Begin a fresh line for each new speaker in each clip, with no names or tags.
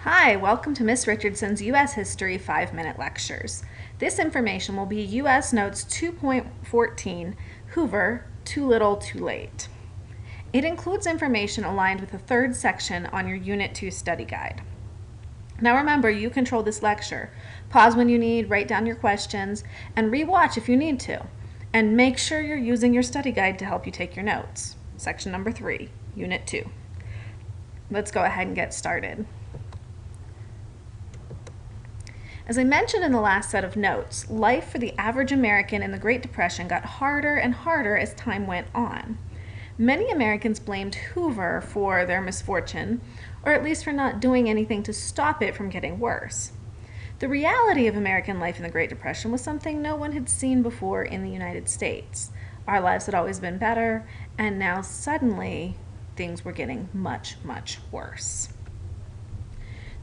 Hi, welcome to Miss Richardson's U.S. History 5-Minute Lectures. This information will be U.S. Notes 2.14, Hoover, Too Little, Too Late. It includes information aligned with the third section on your Unit 2 study guide. Now remember, you control this lecture. Pause when you need, write down your questions, and re-watch if you need to. And make sure you're using your study guide to help you take your notes. Section number 3, Unit 2. Let's go ahead and get started. As I mentioned in the last set of notes, life for the average American in the Great Depression got harder and harder as time went on. Many Americans blamed Hoover for their misfortune, or at least for not doing anything to stop it from getting worse. The reality of American life in the Great Depression was something no one had seen before in the United States. Our lives had always been better, and now suddenly things were getting much, much worse.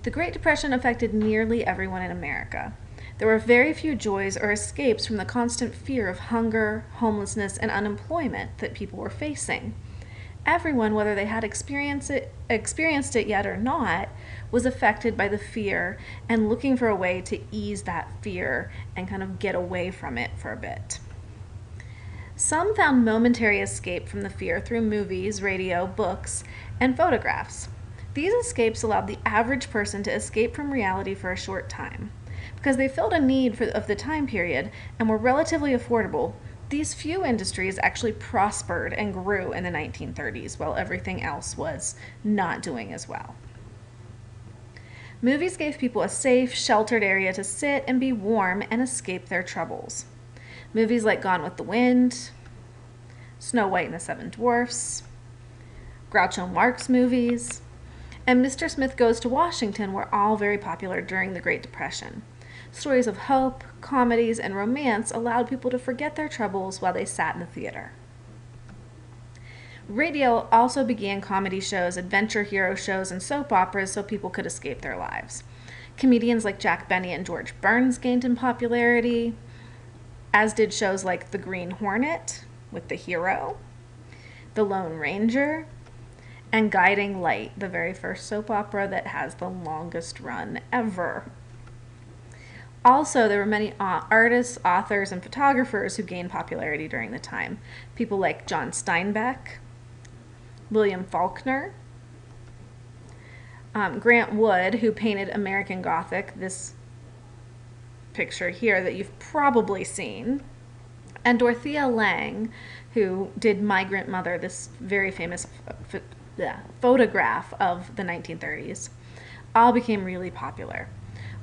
The Great Depression affected nearly everyone in America. There were very few joys or escapes from the constant fear of hunger, homelessness, and unemployment that people were facing. Everyone, whether they had experienced it yet or not, was affected by the fear and looking for a way to ease that fear and kind of get away from it for a bit. Some found momentary escape from the fear through movies, radio, books, and photographs. These escapes allowed the average person to escape from reality for a short time. Because they filled a need of the time period and were relatively affordable, these few industries actually prospered and grew in the 1930s while everything else was not doing as well. Movies gave people a safe, sheltered area to sit and be warm and escape their troubles. Movies like Gone with the Wind, Snow White and the Seven Dwarfs, Groucho Marx movies, and Mr. Smith Goes to Washington were all very popular during the Great Depression. Stories of hope, comedies, and romance allowed people to forget their troubles while they sat in the theater. Radio also began comedy shows, adventure hero shows, and soap operas so people could escape their lives. Comedians like Jack Benny and George Burns gained in popularity, as did shows like The Green Hornet with the hero, The Lone Ranger, and Guiding Light, the very first soap opera that has the longest run ever. Also, there were many artists, authors, and photographers who gained popularity during the time. People like John Steinbeck, William Faulkner, Grant Wood, who painted American Gothic, this picture here that you've probably seen, and Dorothea Lange, who did Migrant Mother, this very famous photograph of the 1930s, all became really popular.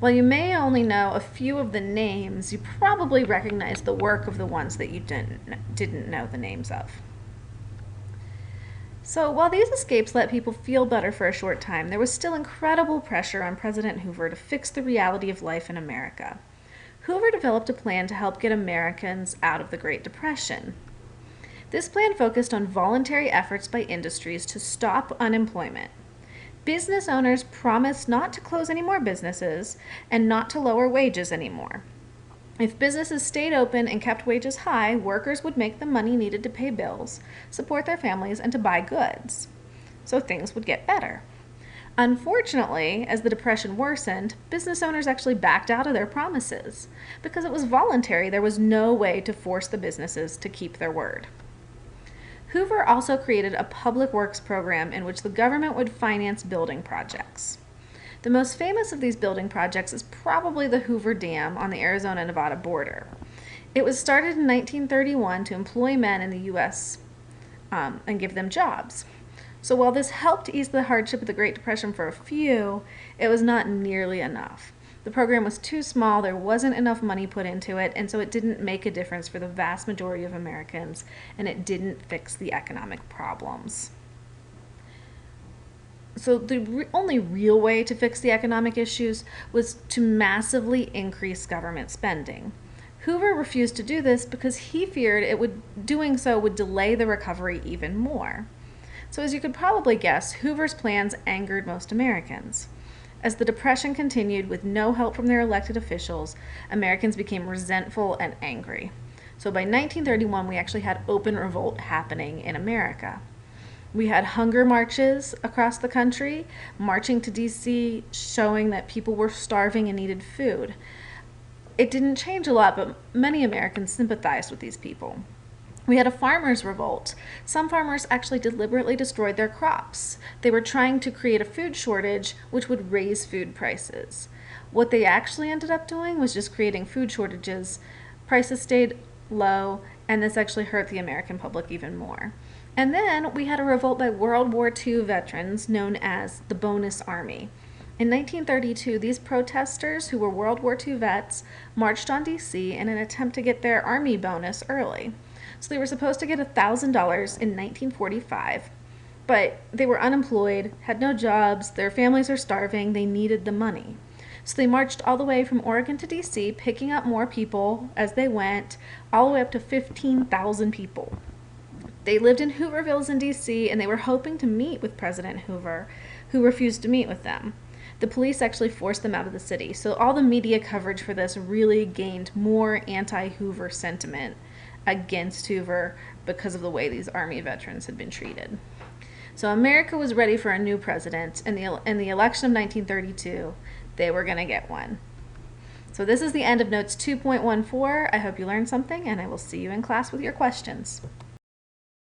While you may only know a few of the names, you probably recognize the work of the ones that you didn't know the names of. So while these escapes let people feel better for a short time, there was still incredible pressure on President Hoover to fix the reality of life in America. Hoover developed a plan to help get Americans out of the Great Depression. This plan focused on voluntary efforts by industries to stop unemployment. Business owners promised not to close any more businesses and not to lower wages anymore. If businesses stayed open and kept wages high, workers would make the money needed to pay bills, support their families, and to buy goods. So things would get better. Unfortunately, as the Depression worsened, business owners actually backed out of their promises. Because it was voluntary, there was no way to force the businesses to keep their word. Hoover also created a public works program in which the government would finance building projects. The most famous of these building projects is probably the Hoover Dam on the Arizona-Nevada border. It was started in 1931 to employ men in the U.S. And give them jobs. So while this helped ease the hardship of the Great Depression for a few, it was not nearly enough. The program was too small, there wasn't enough money put into it, and so it didn't make a difference for the vast majority of Americans, and it didn't fix the economic problems. So the only real way to fix the economic issues was to massively increase government spending. Hoover refused to do this because he feared doing so would delay the recovery even more. So as you could probably guess, Hoover's plans angered most Americans. As the Depression continued with no help from their elected officials, Americans became resentful and angry. So by 1931, we actually had open revolt happening in America. We had hunger marches across the country, marching to DC, showing that people were starving and needed food. It didn't change a lot, but many Americans sympathized with these people. We had a farmers' revolt. Some farmers actually deliberately destroyed their crops. They were trying to create a food shortage, which would raise food prices. What they actually ended up doing was just creating food shortages. Prices stayed low, and this actually hurt the American public even more. And then we had a revolt by World War II veterans known as the Bonus Army. In 1932, these protesters, who were World War II vets, marched on DC in an attempt to get their Army bonus early. So they were supposed to get $1,000 in 1945, but they were unemployed, had no jobs, their families are starving, they needed the money. So they marched all the way from Oregon to DC, picking up more people as they went, all the way up to 15,000 people. They lived in Hoovervilles in DC, and they were hoping to meet with President Hoover, who refused to meet with them. The police actually forced them out of the city, so all the media coverage for this really gained more anti-Hoover sentiment against Hoover because of the way these Army veterans had been treated. So America was ready for a new president. In the election of 1932, they were going to get one. So this is the end of Notes 2.14. I hope you learned something, and I will see you in class with your questions.